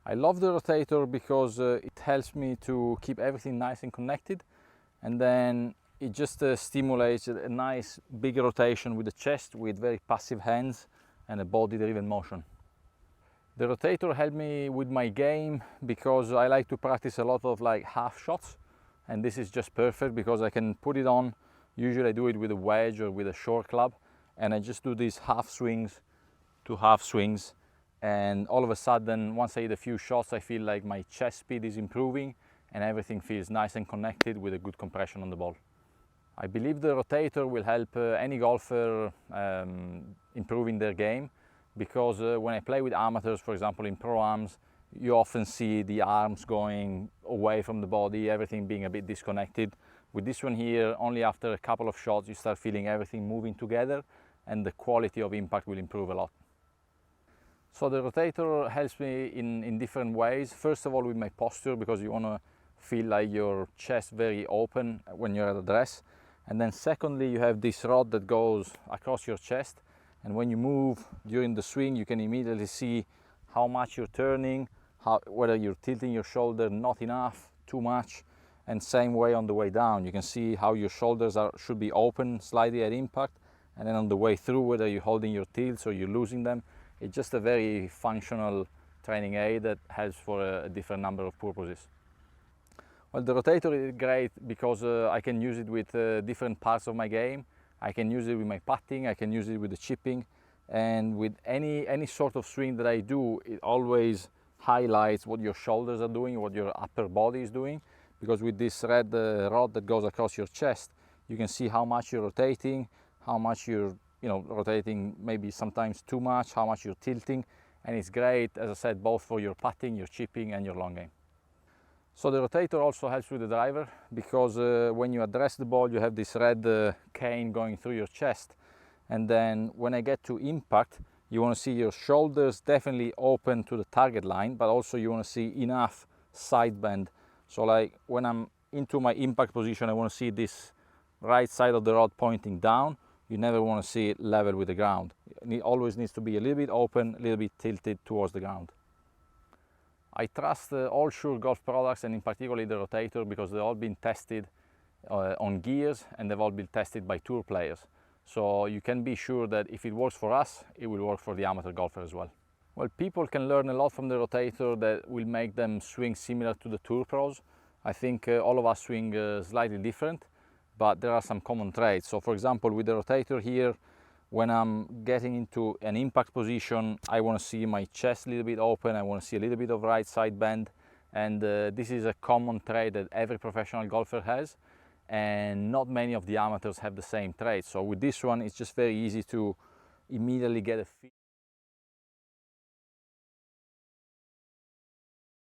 I love the Rotator because it helps me to keep everything nice and connected, and then it just stimulates a nice big rotation with the chest with very passive hands and a body driven motion. The Rotator helped me with my game because I like to practice a lot of like half shots, and this is just perfect because I can put it on. Usually I do it with a wedge or with a short club, and I just do these half swings to half swings, and all of a sudden once I hit a few shots I feel like my chest speed is improving and everything feels nice and connected with a good compression on the ball. I believe the Rotator will help any golfer improving their game, because when I play with amateurs, for example in pro-ams, you often see the arms going away from the body, everything being a bit disconnected. With this one here, only after a couple of shots you start feeling everything moving together, and the quality of impact will improve a lot. So the Rotator helps me in different ways. First of all, with my posture, because you want to feel like your chest very open when you're at address. And then secondly, you have this rod that goes across your chest, and when you move during the swing you can immediately see how much you're turning, whether you're tilting your shoulder not enough, too much. And same way on the way down, you can see how your shoulders should be open slightly at impact, and then on the way through, whether you're holding your tilts or you're losing them. It's just a very functional training aid that helps for a different number of purposes. Well, the Rotator is great because I can use it with different parts of my game. I can use it with my putting, I can use it with the chipping, and with any sort of swing that I do, it always highlights what your shoulders are doing, what your upper body is doing, because with this red rod that goes across your chest, you can see how much you're rotating, how much you're rotating maybe sometimes too much, how much you're tilting, and it's great, as I said, both for your putting, your chipping and your long game. So the Rotator also helps with the driver, because when you address the ball you have this red cane going through your chest, and then when I get to impact you want to see your shoulders definitely open to the target line, but also you want to see enough side bend. So like when I'm into my impact position, I want to see this right side of the rod pointing down. You never want to see it level with the ground. It always needs to be a little bit open, a little bit tilted towards the ground. I trust all Shure golf products, and in particular the Rotator, because they've all been tested on gears and they've all been tested by tour players. So you can be sure that if it works for us, it will work for the amateur golfer as well. Well, people can learn a lot from the Rotator that will make them swing similar to the tour pros. I think all of us swing slightly different, but there are some common traits. So for example, with the Rotator here, when I'm getting into an impact position, I want to see my chest a little bit open, I want to see a little bit of right side bend, and this is a common trait that every professional golfer has, and not many of the amateurs have the same trait. So with this one, it's just very easy to immediately get a feel.